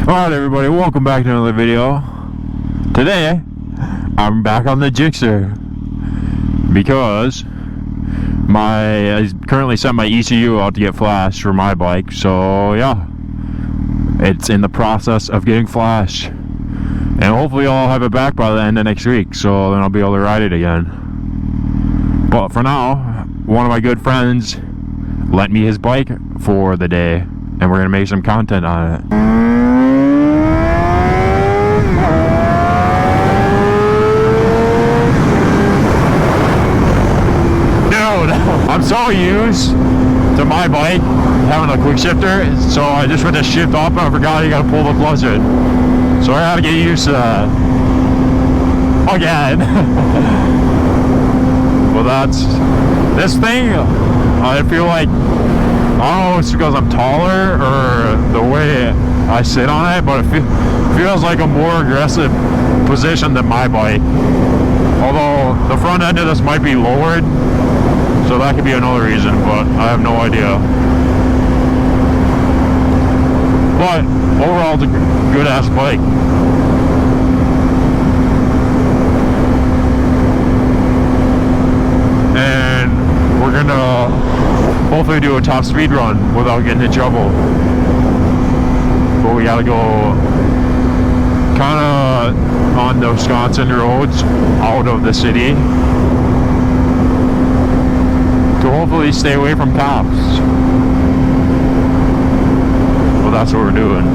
Alright everybody, welcome back to another video. Today, I'm back on the Gixxer because I currently sent my ECU out to get flashed for my bike, so yeah, it's in the process of getting flashed. And hopefully I'll have it back by the end of next week, so then I'll be able to ride it again. But for now, one of my good friends lent me his bike for the day, and we're gonna make some content on it. I'm so used to my bike having a quick shifter, so I just went to shift off and I forgot you gotta pull the clutch in. So I gotta get used to that again. Well, that's this thing. I feel like, I don't know if it's because I'm taller or the way I sit on it, but it feels like a more aggressive position than my bike. Although the front end of this might be lowered, so that could be another reason, but I have no idea. But overall, it's a good ass bike. And we're gonna hopefully do a top speed run without getting in trouble. But we gotta go kinda on the Wisconsin roads out of the city to hopefully stay away from cops. Well, that's what we're doing.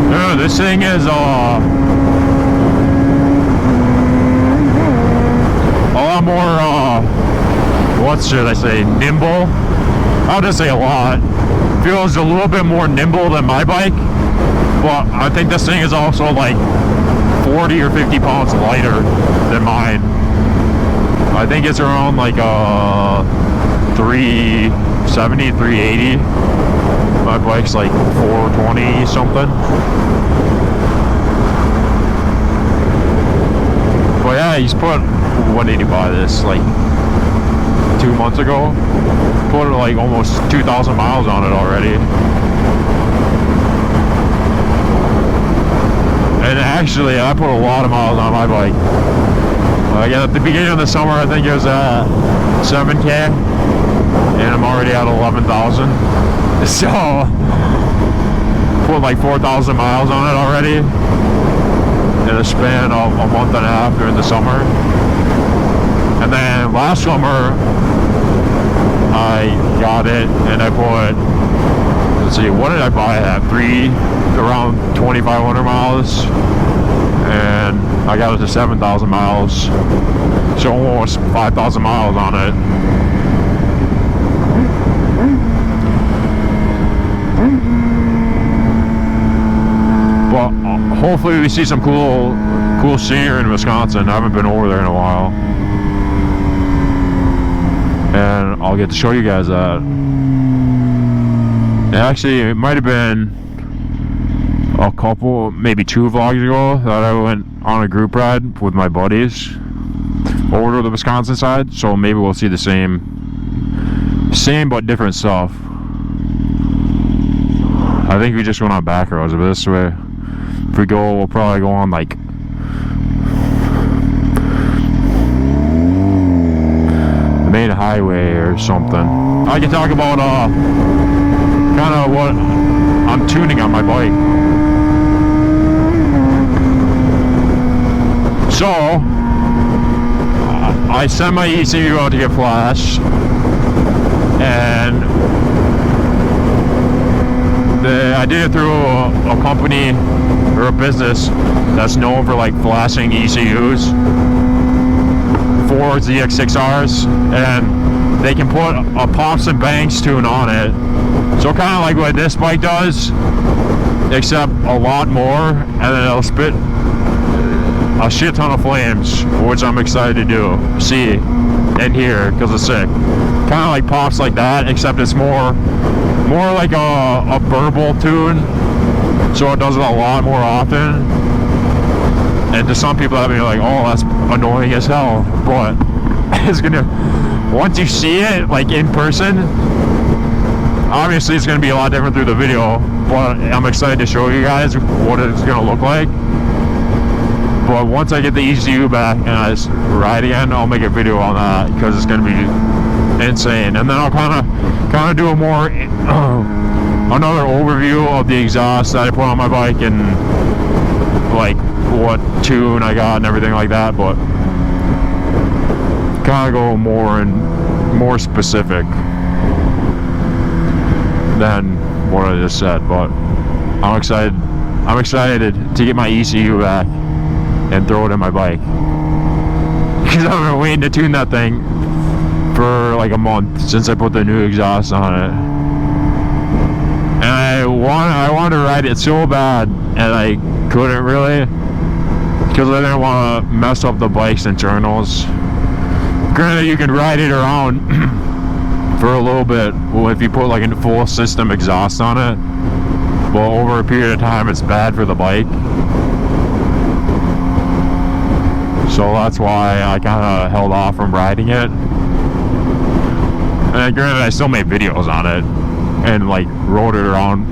Yeah, this thing is a lot more, what should I say, nimble? I'll just say a lot. Feels a little bit more nimble than my bike, but I think this thing is also like 40 or 50 pounds lighter than mine. I think it's around like 370, 380. My bike's like 420 something. But yeah, he's put, when did he buy this? Like 2 months ago? Put like almost 2,000 miles on it already. And actually, I put a lot of miles on my bike. Like at the beginning of the summer, I think it was 7K, and I'm already at 11,000. So, put like 4,000 miles on it already in a span of a month and a half during the summer. And then last summer, I got it, and I put, let's see, what did I buy it at? Around 2,500 miles, and I got it to 7,000 miles, so almost 5,000 miles on it. But hopefully we see some cool scenery in Wisconsin. I haven't been over there in a while, and I'll get to show you guys that. Actually, it might have been a couple, maybe 2 vlogs ago that I went on a group ride with my buddies over to the Wisconsin side, so maybe we'll see the same but different stuff. I think we just went on back roads, but this way, if we go, we'll probably go on like the main highway or something. I can talk about kind of what I'm tuning on my bike. So, I sent my ECU out to get flashed, and I did it through a company or a business that's known for like flashing ECUs for GSXRs, and they can put a Pops and Banks tune on it. So kind of like what this bike does, except a lot more, and then it'll spit a shit ton of flames, which I'm excited to see and hear because it's sick. Kind of like Pops like that, except it's more like a burble tune, so it does it a lot more often. And to some people that may be like, oh, that's annoying as hell, but it's gonna, once you see it like in person, obviously it's going to be a lot different through the video, but I'm excited to show you guys what it's going to look like. But once I get the ECU back and I ride again, I'll make a video on that, because it's going to be insane. And then I'll kind of do a more another overview of the exhaust that I put on my bike, and like what tune I got and everything like that. But kind of go more specific than what I just said. But I'm excited to get my ECU back and throw it in my bike, because I've been waiting to tune that thing for like a month since I put the new exhaust on it, and I wanted to ride it so bad, and I couldn't really, because I didn't want to mess up the bike's internals. Granted, you can ride it around for a little bit if you put like a full system exhaust on it, but over a period of time it's bad for the bike. So that's why I kind of held off from riding it. And granted, I still made videos on it and like rode it around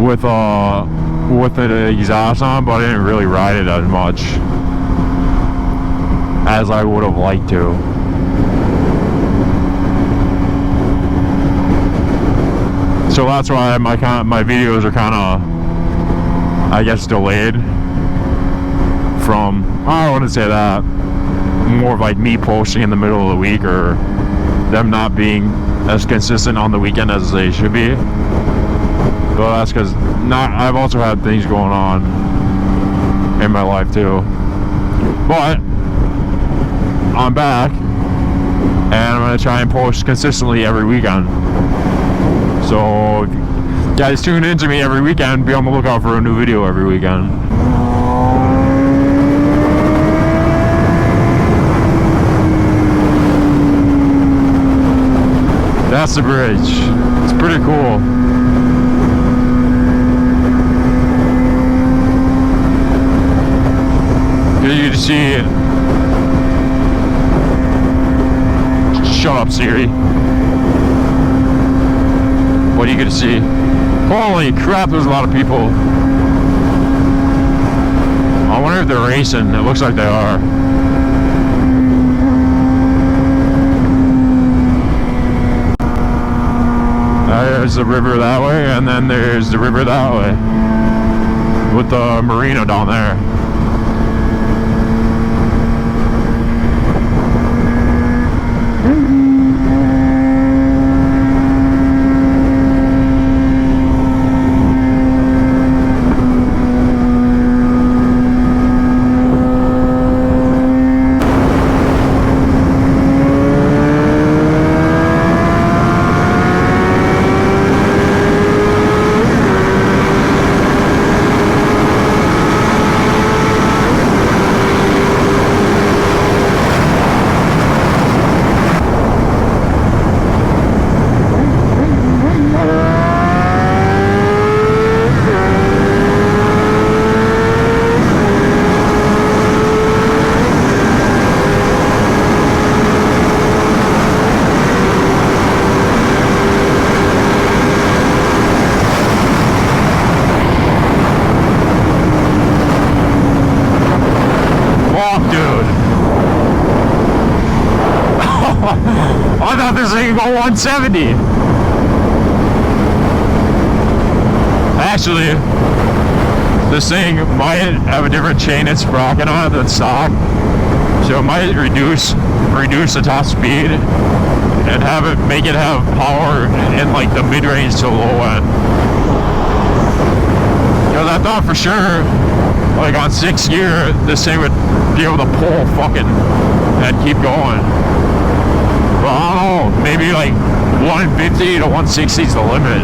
with the exhaust on, but I didn't really ride it as much as I would have liked to. So that's why my videos are kind of, I guess, delayed from, I wouldn't say that, more of like me posting in the middle of the week, or them not being as consistent on the weekend as they should be. But that's because I've also had things going on in my life too. But I'm back, and I'm going to try and post consistently every weekend. So if you guys tune in to me every weekend, be on the lookout for a new video every weekend. That's the bridge. It's pretty cool. You can see it. Shut up, Siri. What are you gonna see? Holy crap, there's a lot of people. I wonder if they're racing. It looks like they are. There's the river that way, and then there's the river that way, with the marina down there. I thought this thing could go 170. Actually, this thing might have a different chain and sprocket on it than stock, so it might reduce the top speed and make it have power in like the mid-range to low end. Because I thought for sure, like on 6th gear, this thing would be able to pull fucking and keep going. But I don't know, maybe like 150 to 160 is the limit.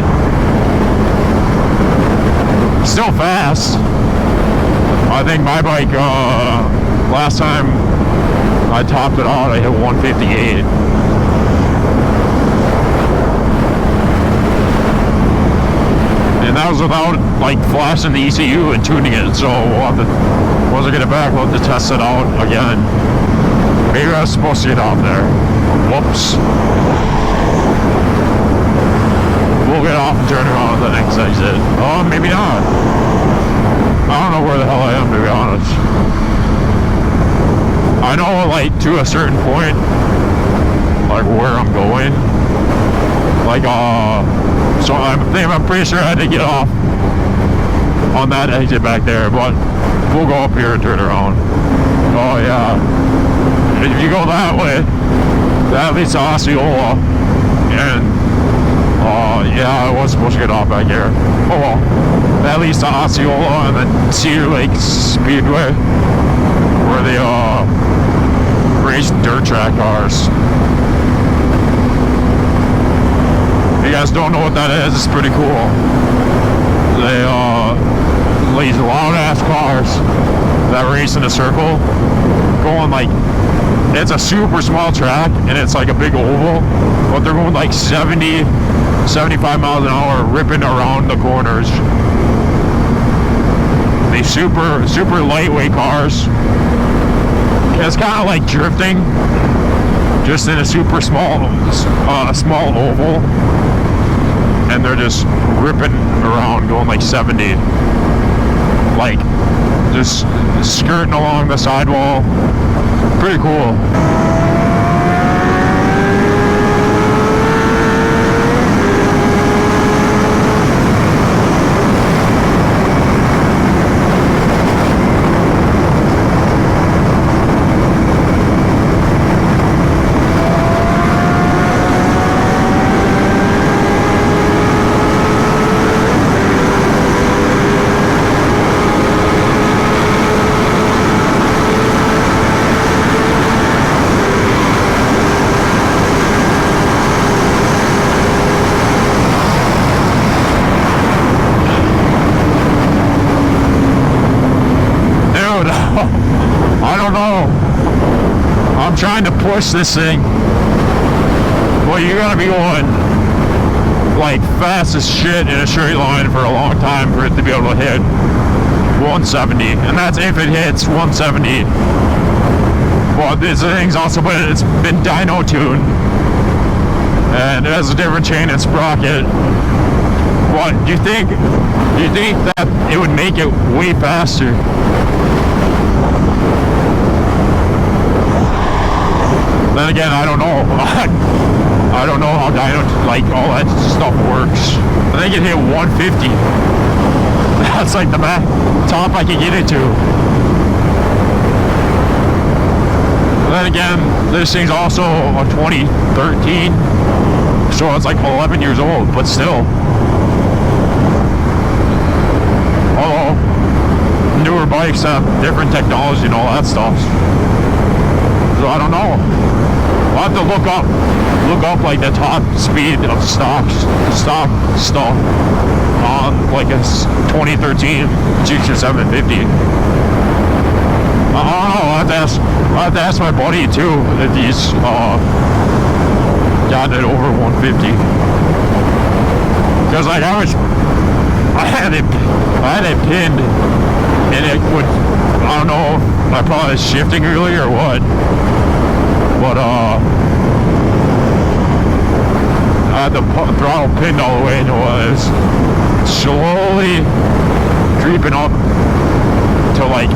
Still fast. I think my bike, last time I topped it out, I hit 158. And that was without like flashing the ECU and tuning it, so once I get it back, we'll have to test it out again. Maybe I was supposed to get off there. Whoops. We'll get off and turn around at the next exit. Oh, maybe not. I don't know where the hell I am, to be honest. I know, like, to a certain point, like, where I'm going. Like, so I'm pretty sure I had to get off on that exit back there, but we'll go up here and turn around. Oh, yeah. If you go that way, that leads to Osceola, and yeah, I was supposed to get off back here. Oh well, that leads to Osceola and then Cedar Lake Speedway, where they race dirt track cars. If you guys don't know what that is, it's pretty cool. They these loud ass cars that race in a circle, going like, it's a super small track and it's like a big oval, but they're going like 70, 75 miles an hour, ripping around the corners. These super lightweight cars. It's kind of like drifting, just in a super small oval, and they're just ripping around, going like 70, like just skirting along the sidewall. Pretty cool. I don't know. I'm trying to push this thing. Well, you're gonna be going like fast as shit in a straight line for a long time for it to be able to hit 170, and that's if it hits 170. Well, this thing's also it's been dyno tuned, and it has a different chain and sprocket. What do you think? Do you think that it would make it way faster? Then again, I don't know. I don't know how dyno, like, all that stuff works. I think it hit 150. That's like the top I can get it to. Then again, this thing's also a 2013, so it's like 11 years old, but still. Although, newer bikes have different technology and all that stuff. So I don't know. I'll have to look up like the top speed of stock stuff on like a 2013 GSXR 750. I don't know. I'll have to ask my buddy too if he's got it over 150. Because like I had it pinned, and it would, I don't know, I probably was shifting earlier or what, but I had the throttle pinned all the way, and it was slowly creeping up to like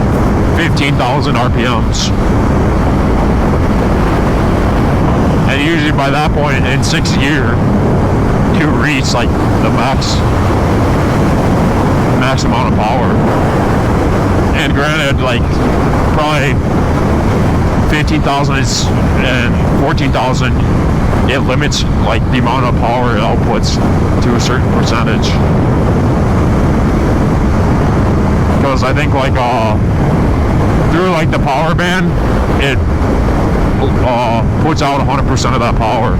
15,000 RPMs. And usually by that point in 6th gear, you reach like the max amount of power. And granted, like probably 15,000 and 14,000, it limits like the amount of power it outputs to a certain percentage. Because I think like through like the power band, it puts out 100% of that power,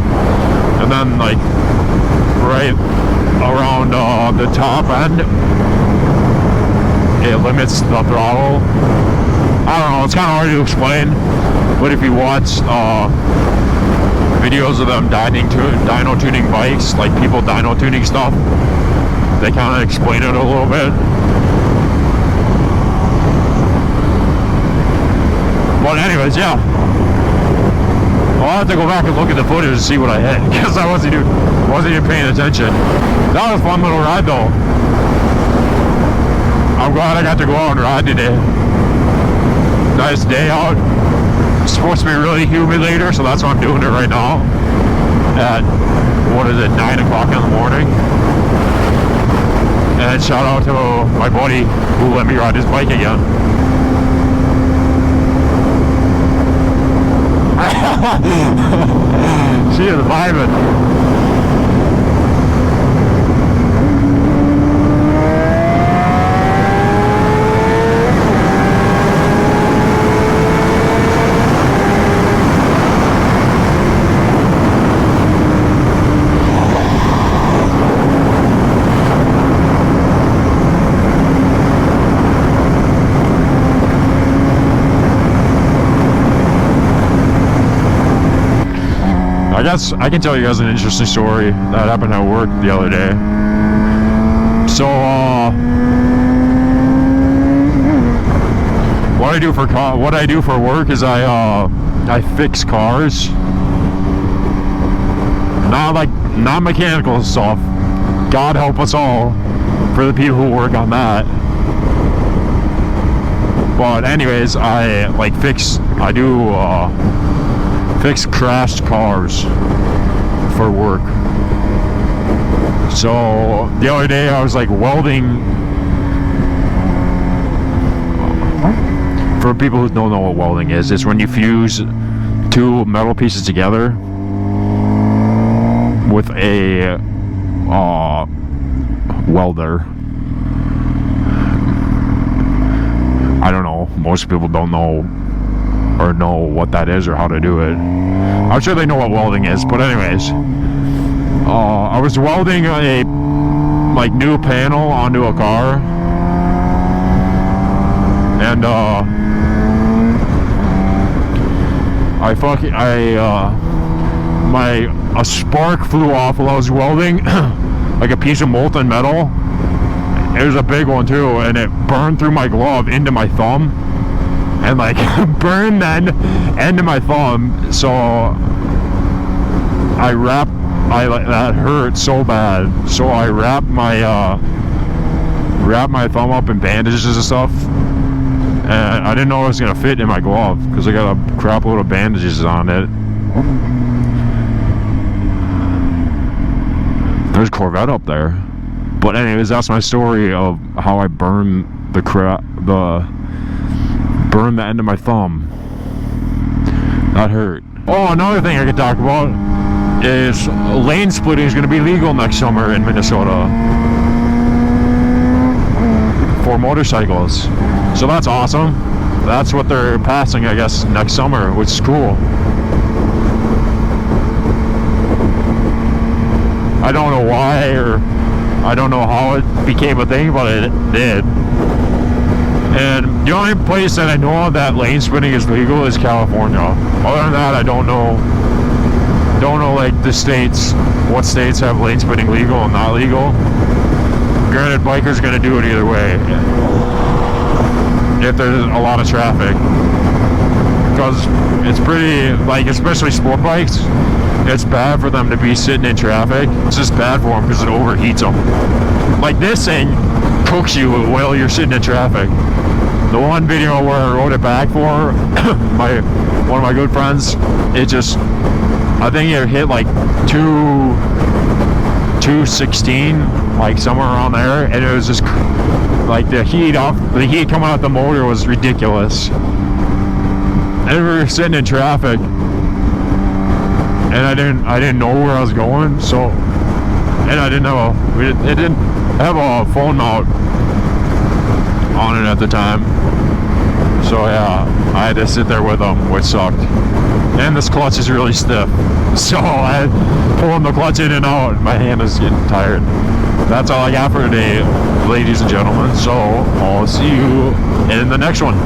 and then like right around the top end, it limits the throttle. I don't know, it's kind of hard to explain, but if you watch videos of them dyno tuning bikes, like people dyno tuning stuff, they kind of explain it a little bit. But anyways, yeah, I'll have to go back and look at the footage to see what I hit, because I wasn't doing Wasn't even paying attention. That was a fun little ride though. I'm glad I got to go out and ride today. Nice day out. It's supposed to be really humid later, so that's why I'm doing it right now. At, what is it, 9 o'clock in the morning. And shout out to my buddy who let me ride his bike again. She is vibing. I can tell you guys an interesting story that happened at work the other day. So, what I do for work is I fix cars. Not mechanical stuff. God help us all for the people who work on that. But anyways, I fix crashed cars for work. So the other day I was like welding. For people who don't know what welding is, it's when you fuse two metal pieces together with a welder. I don't know, most people don't know or know what that is or how to do it. I'm sure they know what welding is, but anyways, I was welding a new panel onto a car, and a spark flew off while I was welding, like a piece of molten metal. It was a big one too, and it burned through my glove into my thumb. And burned the end of my thumb, so that hurt so bad. So I wrapped my thumb up in bandages and stuff, and I didn't know it was gonna fit in my glove because I got a crap load of bandages on it. There's a Corvette up there, but anyways, that's my story of how I burned the end of my thumb. That hurt. Oh, another thing I could talk about is lane splitting is going to be legal next summer in Minnesota for motorcycles. So that's awesome. That's what they're passing, I guess, next summer, which is cool. I don't know why, or I don't know how it became a thing, but it did. And the only place that I know of that lane splitting is legal is California. Other than that, I don't know like the states, what states have lane splitting legal and not legal. Granted, bikers gonna do it either way if there's a lot of traffic, because it's pretty, especially sport bikes, it's bad for them to be sitting in traffic. It's just bad for them because it overheats them. Like this thing cooks you while you're sitting in traffic. The one video where I rode it back for one of my good friends, I think it hit 216, somewhere around there, and it was just the heat coming out the motor was ridiculous. And we were sitting in traffic, and I didn't know where I was going, so, and I didn't know, it didn't have a phone mount on it at the time. So yeah, I had to sit there with them, which sucked. And this clutch is really stiff, so I pulling the clutch in and out, my hand is getting tired. That's all I got for today, ladies and gentlemen, so I'll see you in the next one.